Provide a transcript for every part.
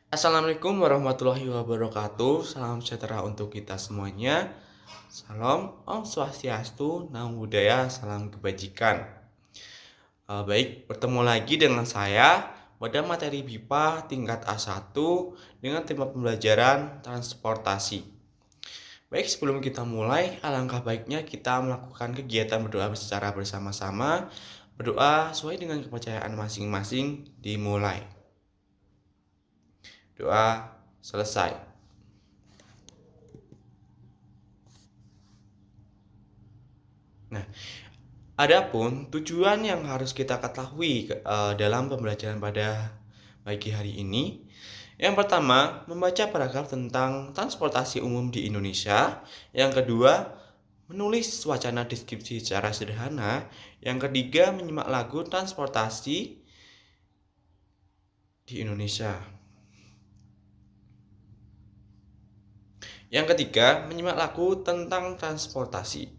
Assalamualaikum warahmatullahi wabarakatuh. Salam sejahtera untuk kita semuanya. Salam, Om Swastiastu, Namo Buddhaya, salam kebajikan. Baik, bertemu lagi dengan saya pada materi BIPA tingkat A1 dengan tema pembelajaran transportasi. Baik, sebelum kita mulai, alangkah baiknya kita melakukan kegiatan berdoa secara bersama-sama. Berdoa sesuai dengan kepercayaan masing-masing dimulai. Doa selesai. Nah, adapun tujuan yang harus kita ketahui dalam pembelajaran pada pagi hari ini, yang pertama, membaca paragraf tentang transportasi umum di Indonesia. Yang kedua, menulis wacana deskripsi secara sederhana. Yang ketiga, menyimak lagu transportasi di Indonesia. Yang ketiga, menyimak lagu tentang transportasi.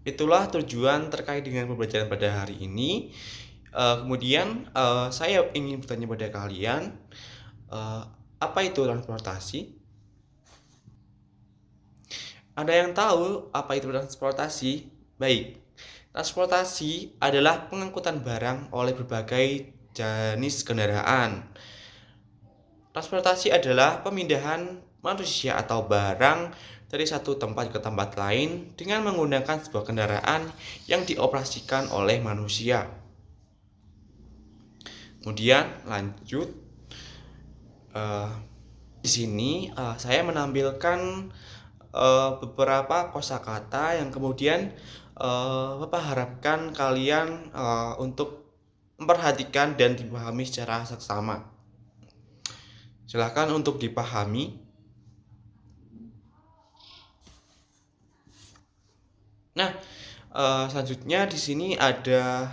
Itulah tujuan terkait dengan pembelajaran pada hari ini. Kemudian saya ingin bertanya pada kalian, apa itu transportasi? Ada yang tahu apa itu transportasi? Baik, transportasi adalah pengangkutan barang oleh berbagai jenis kendaraan. Transportasi adalah pemindahan manusia atau barang dari satu tempat ke tempat lain dengan menggunakan sebuah kendaraan yang dioperasikan oleh manusia. Kemudian lanjut, di sini saya menampilkan beberapa kosakata yang kemudian Bapak harapkan kalian untuk memperhatikan dan dipahami secara seksama. Silakan untuk dipahami. Nah, selanjutnya di sini ada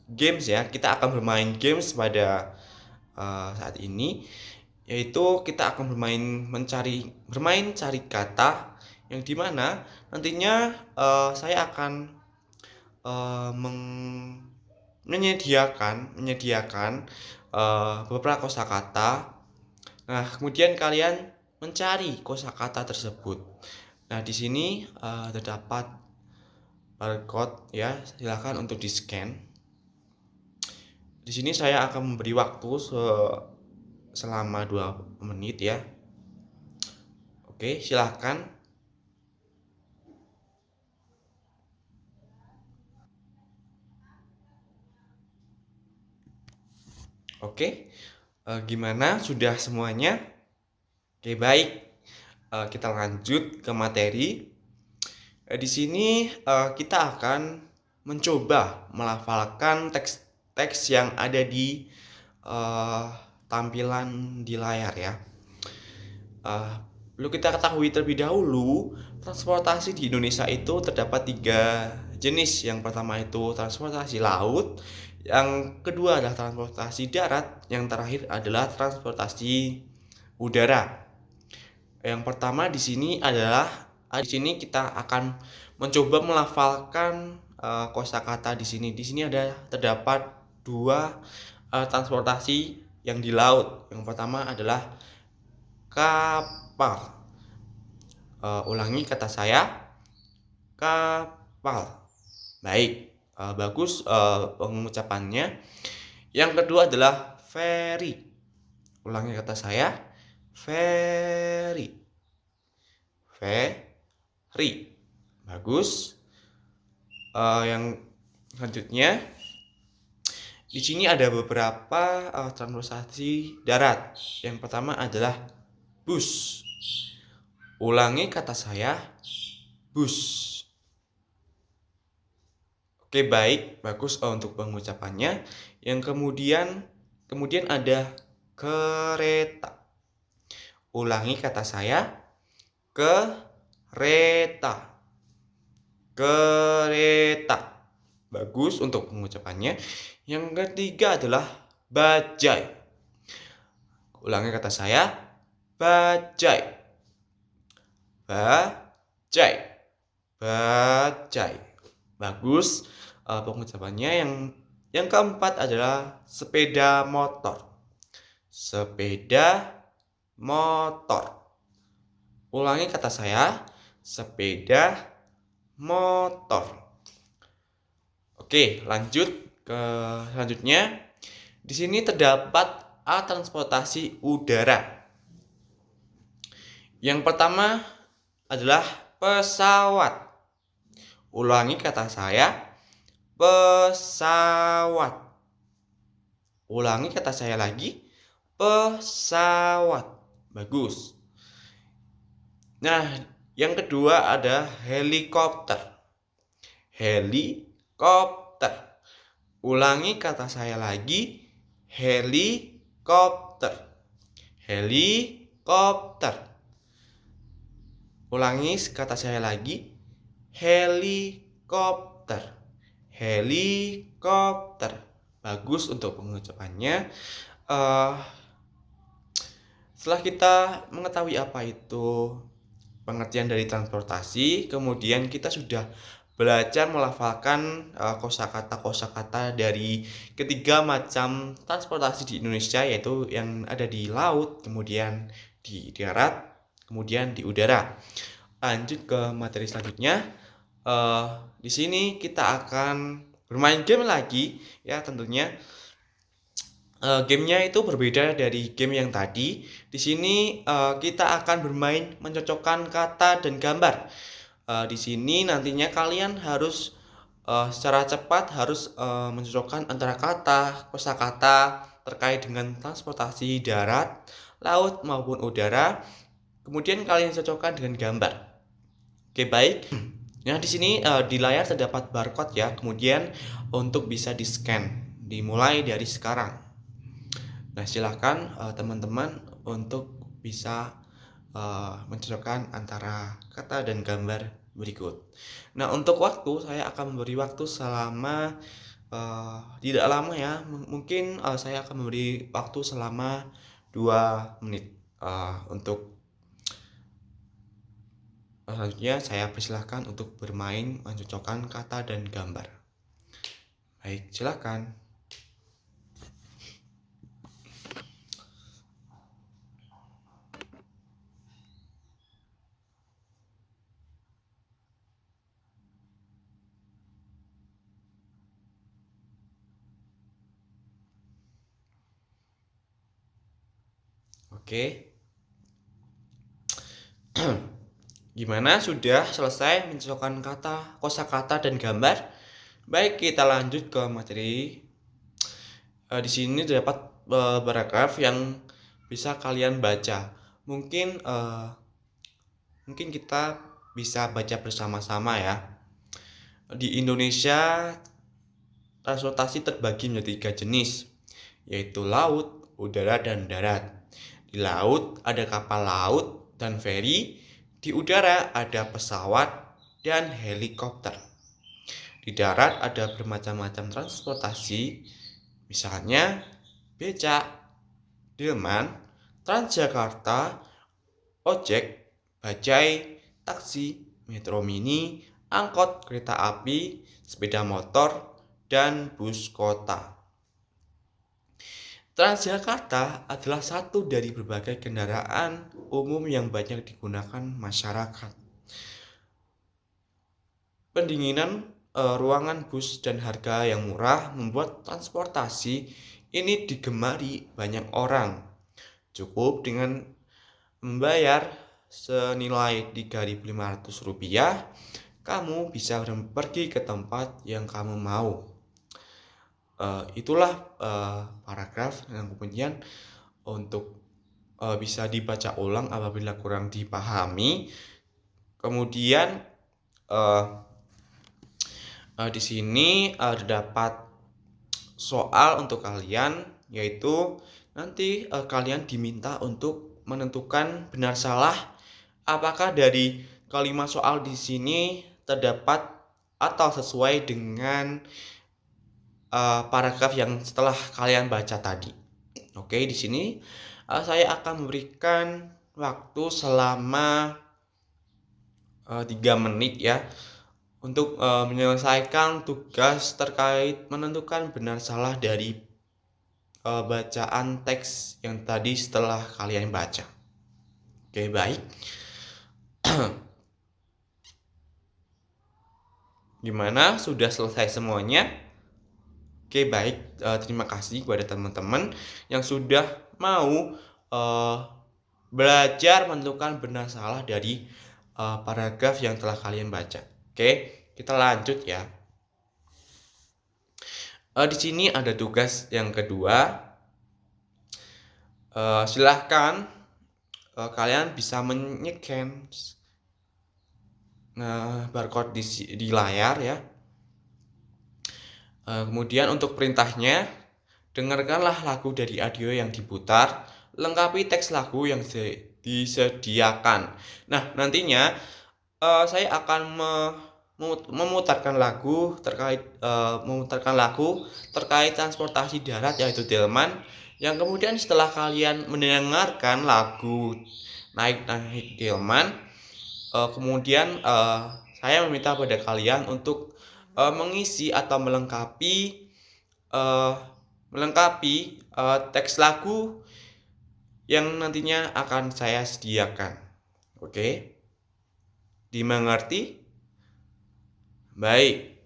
games ya. Kita akan bermain games pada saat ini, yaitu kita akan bermain cari kata, yang dimana nantinya saya akan menyediakan beberapa kosakata. Nah, kemudian kalian mencari kosakata tersebut. Nah, di sini terdapat barcode ya, silakan untuk di-scan. Di sini saya akan memberi waktu selama 2 menit ya. Oke, silakan. Oke, gimana? Sudah semuanya? Oke, baik. Kita lanjut ke materi. Di sini kita akan mencoba melafalkan teks-teks yang ada di tampilan di layar ya. Perlu kita ketahui terlebih dahulu, transportasi di Indonesia itu terdapat 3 jenis. Yang pertama itu transportasi laut, yang kedua adalah transportasi darat, yang terakhir adalah transportasi udara. Yang pertama di sini kita akan mencoba melafalkan kosakata di sini. Di sini terdapat 2 transportasi yang di laut. Yang pertama adalah kapal. Ulangi kata saya, kapal. Baik, bagus pengucapannya. Yang kedua adalah ferry. Ulangi kata saya, ferry. Ferry. Bagus. Yang selanjutnya, di sini ada beberapa transportasi darat. Yang pertama adalah bus. Ulangi kata saya, bus. Oke, baik, bagus untuk pengucapannya. Yang kemudian ada kereta. Ulangi kata saya, kereta. Kereta. Bagus untuk pengucapannya. Yang ketiga adalah bajai. Ulangi kata saya, bajai. Bajai. Bajai. Bagus pengucapannya. Yang keempat adalah sepeda motor. Sepeda motor. Ulangi kata saya, sepeda motor. Oke, lanjut ke selanjutnya. Di sini terdapat alat transportasi udara. Yang pertama adalah pesawat. Ulangi kata saya, pesawat. Ulangi kata saya lagi, pesawat. Bagus. Nah, yang kedua ada helikopter. Helikopter. Ulangi kata saya lagi, helikopter. Helikopter. Ulangi kata saya lagi, helikopter. Helikopter. Bagus untuk pengucapannya. Setelah kita mengetahui apa itu pengertian dari transportasi, kemudian kita sudah belajar melafalkan kosakata-kosakata dari ketiga macam transportasi di Indonesia, yaitu yang ada di laut, kemudian di darat, kemudian di udara. Lanjut ke materi selanjutnya. Di sini kita akan bermain game lagi, ya tentunya. Gamenya itu berbeda dari game yang tadi. Di sini kita akan bermain mencocokkan kata dan gambar. Di sini nantinya kalian harus secara cepat harus mencocokkan antara kata, kosakata terkait dengan transportasi darat, laut maupun udara. Kemudian kalian cocokkan dengan gambar. Oke, baik. Nah, di sini di layar terdapat barcode ya. Kemudian untuk bisa di-scan, dimulai dari sekarang. Nah, silakan teman-teman untuk bisa mencocokkan antara kata dan gambar berikut. Nah, untuk waktu saya akan memberi waktu selama tidak lama ya. Mungkin saya akan memberi waktu selama 2 menit untuk selanjutnya saya persilahkan untuk bermain mencocokkan kata dan gambar. Baik, silakan. Oke. Gimana? Sudah selesai mencocokkan kata, kosakata dan gambar? Baik, kita lanjut ke materi. Di sini terdapat paragraf yang bisa kalian baca. Mungkin kita bisa baca bersama-sama ya. Di Indonesia transportasi terbagi menjadi 3 jenis, yaitu laut, udara, dan darat. Di laut ada kapal laut dan feri, di udara ada pesawat dan helikopter. Di darat ada bermacam-macam transportasi, misalnya becak, delman, Transjakarta, ojek, bajai, taksi, metro mini, angkot, kereta api, sepeda motor, dan bus kota. Transjakarta adalah satu dari berbagai kendaraan umum yang banyak digunakan masyarakat. Pendinginan ruangan bus dan harga yang murah membuat transportasi ini digemari banyak orang. Cukup dengan membayar senilai Rp3.500, kamu bisa pergi ke tempat yang kamu mau. Itulah paragraf yang kemudian untuk bisa dibaca ulang apabila kurang dipahami. Kemudian di sini terdapat soal untuk kalian, yaitu nanti kalian diminta untuk menentukan benar salah apakah dari kalimat soal di sini terdapat atau sesuai dengan paragraf yang setelah kalian baca tadi. Oke, di sini saya akan memberikan waktu selama 3 menit ya untuk menyelesaikan tugas terkait menentukan benar salah dari bacaan teks yang tadi setelah kalian baca. Oke, baik. Gimana? Sudah selesai semuanya? Oke, baik. Terima kasih kepada teman-teman yang sudah mau eh, belajar menentukan benar salah dari paragraf yang telah kalian baca. Oke, kita lanjut ya. Di sini ada tugas yang kedua. Silahkan kalian bisa menyekan barcode di layar ya. Kemudian untuk perintahnya, dengarkanlah lagu dari audio yang diputar, lengkapi teks lagu yang disediakan. Nah, nantinya saya akan memutarkan lagu terkait transportasi darat yaitu delman, yang kemudian setelah kalian mendengarkan lagu naik delman, kemudian saya meminta pada kalian untuk mengisi atau melengkapi teks lagu yang nantinya akan saya sediakan. Oke? Dimengerti? Baik.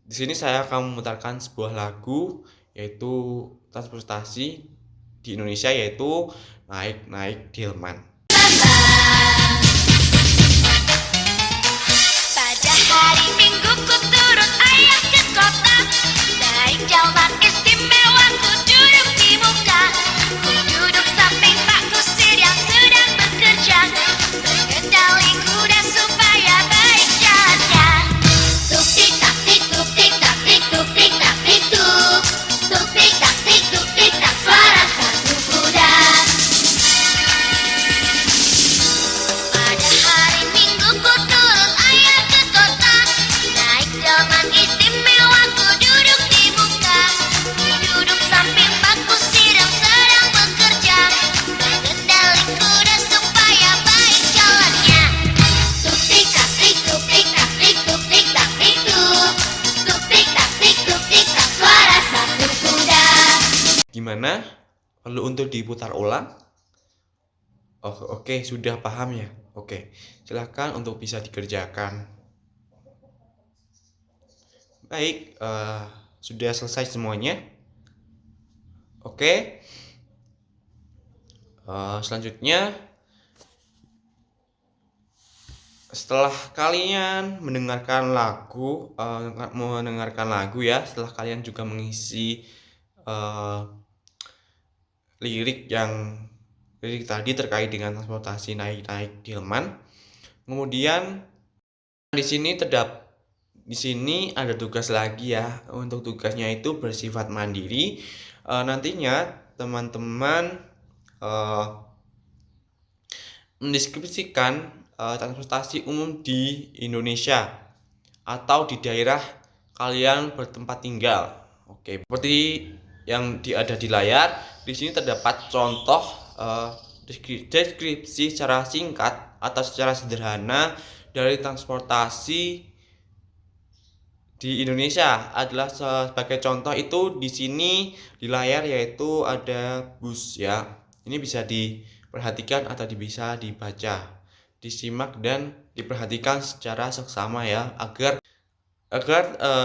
Di sini saya akan memutarkan sebuah lagu yaitu transportasi di Indonesia, yaitu naik delman. Pada hari Minggu ku turun ayah ke kota, naik delman istimewa ku duduk di muka. Ku duduk samping Pak Kusir yang sedang bekerja, mengendali kuda supaya baik jalannya. Tuk tik tak tik tuk tik tak tik tuk tik tak tik tuk. Tuk tik tak tik tuk tik tak, suara satu kuda. Pada hari Minggu ku turun ayah ke kota, naik delman istimewa ku duduk di muka. Ku duduk samping Pak Kusir yang sedang bekerja, mengendali kuda supaya baik jalannya. Tuk tik tak tik tuk tik tak tik tuk tik tak tik tuk. Tuk tik tak tik tuk tik tak, suara satu kuda. Gimana? Perlu untuk diputar ulang? Oh, oke, sudah paham ya? Oke, silahkan untuk bisa dikerjakan. Baik, sudah selesai semuanya. Oke, selanjutnya setelah kalian mendengarkan lagu ya, setelah kalian juga mengisi lirik tadi terkait dengan transportasi naik delman. Kemudian di sini ada tugas lagi ya. Untuk tugasnya itu bersifat mandiri. Nantinya teman-teman mendeskripsikan transportasi umum di Indonesia atau di daerah kalian bertempat tinggal. Oke, seperti yang ada di layar, di sini terdapat contoh deskripsi secara singkat atau secara sederhana dari transportasi di Indonesia. Adalah sebagai contoh itu di sini di layar, yaitu ada bus ya. Ini bisa diperhatikan atau bisa dibaca, disimak dan diperhatikan secara seksama ya, agar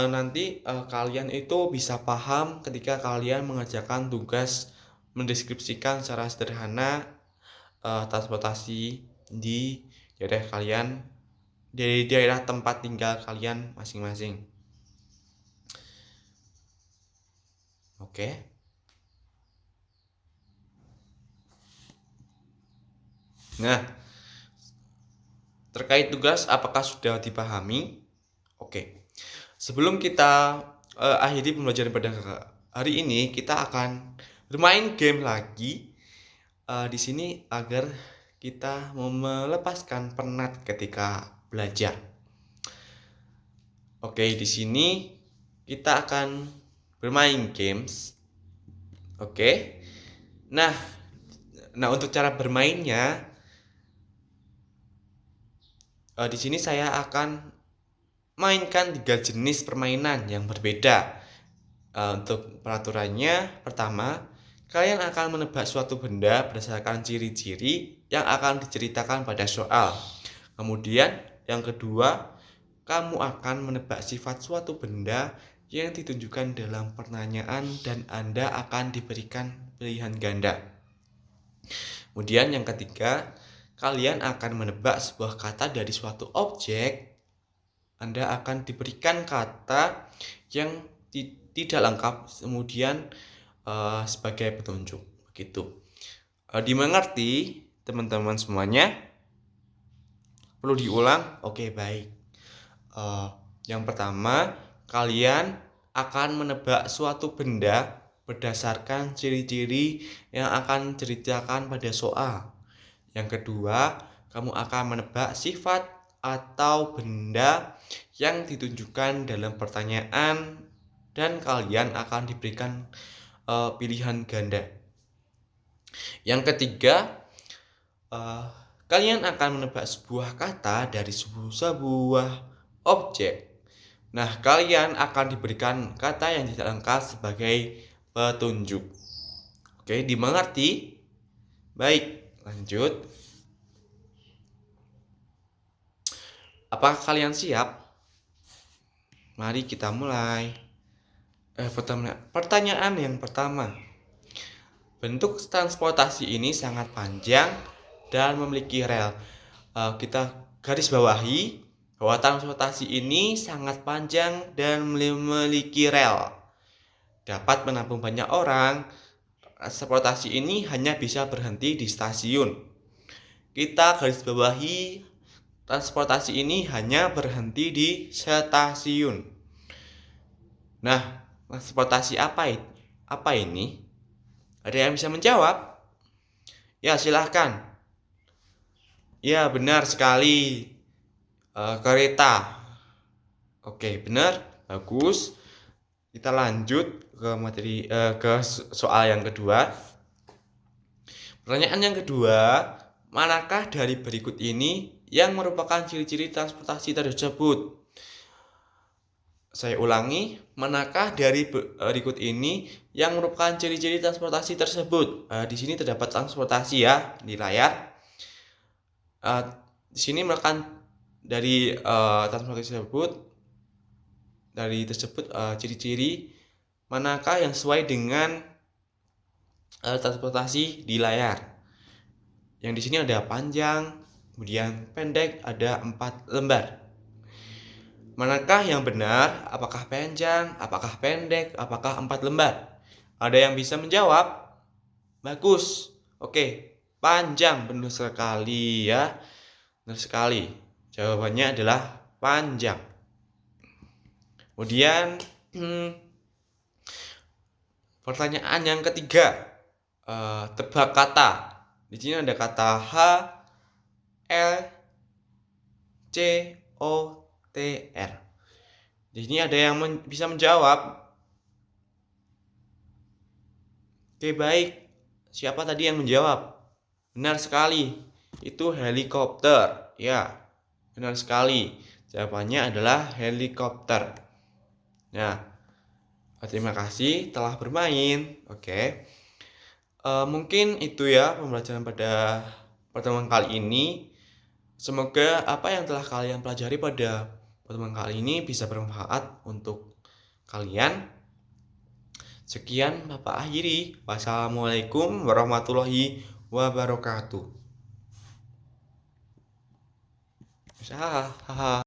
nanti kalian itu bisa paham ketika kalian mengerjakan tugas mendeskripsikan secara sederhana transportasi di daerah kalian, dari daerah tempat tinggal kalian masing-masing. Oke. Nah, terkait tugas apakah sudah dipahami? Oke. Sebelum kita akhiri pembelajaran pada hari ini, kita akan bermain game lagi di sini agar kita melepaskan penat ketika belajar. Oke, di sini kita akan bermain games. Oke. Nah untuk cara bermainnya, di sini saya akan mainkan 3 jenis permainan yang berbeda. Untuk peraturannya, pertama, kalian akan menebak suatu benda berdasarkan ciri-ciri yang akan diceritakan pada soal. Kemudian yang kedua, kamu akan menebak sifat suatu benda yang ditunjukkan dalam pertanyaan dan Anda akan diberikan pilihan ganda. Kemudian yang ketiga, kalian akan menebak sebuah kata dari suatu objek. Anda akan diberikan kata yang tidak lengkap, kemudian sebagai petunjuk. Begitu. Dimengerti teman-teman semuanya? Perlu diulang? Oke, baik. Yang pertama, kalian akan menebak suatu benda berdasarkan ciri-ciri yang akan diceritakan pada soal. Yang kedua, kamu akan menebak sifat atau benda yang ditunjukkan dalam pertanyaan dan kalian akan diberikan pilihan ganda. Yang ketiga, kalian akan menebak sebuah kata dari sebuah objek. Nah, kalian akan diberikan kata yang tidak lengkap sebagai petunjuk. Oke, dimengerti? Baik, lanjut. Apakah kalian siap? Mari kita mulai. Pertanyaan yang pertama. Bentuk transportasi ini sangat panjang dan memiliki rel. Kita garis bawahi bahwa transportasi ini sangat panjang dan memiliki rel. Dapat menampung banyak orang. Transportasi ini hanya bisa berhenti di stasiun. Kita garis bawahi transportasi ini hanya berhenti di stasiun. Nah, transportasi apa ini? Ada yang bisa menjawab? Ya, silahkan. Ya, benar sekali. Kereta. Oke, benar. Bagus. Kita lanjut ke soal yang kedua. Pertanyaan yang kedua, manakah dari berikut ini yang merupakan ciri-ciri transportasi tersebut? Saya ulangi, manakah dari berikut ini yang merupakan ciri-ciri transportasi tersebut? Di sini terdapat transportasi ya di layar. Di sini merupakan dari transportasi tersebut ciri-ciri manakah yang sesuai dengan transportasi di layar. Yang di sini ada panjang, kemudian pendek, ada 4 lembar. Manakah yang benar? Apakah panjang? Apakah pendek? Apakah 4 lembar? Ada yang bisa menjawab? Bagus. Oke, panjang, benar sekali ya. Benar sekali. Jawabannya adalah panjang. Kemudian pertanyaan yang ketiga, tebak kata. Di sini ada kata H, L, C, O, T, R. Di sini ada yang bisa menjawab. Oke, baik. Siapa tadi yang menjawab? Benar sekali. Itu helikopter. Ya, benar sekali. Jawabannya adalah helikopter. Nah, terima kasih telah bermain. Oke. Mungkin itu ya pembelajaran pada pertemuan kali ini. Semoga apa yang telah kalian pelajari pada pertemuan kali ini bisa bermanfaat untuk kalian. Sekian Bapak akhiri. Wassalamualaikum warahmatullahi wabarakatuh. Hahaha.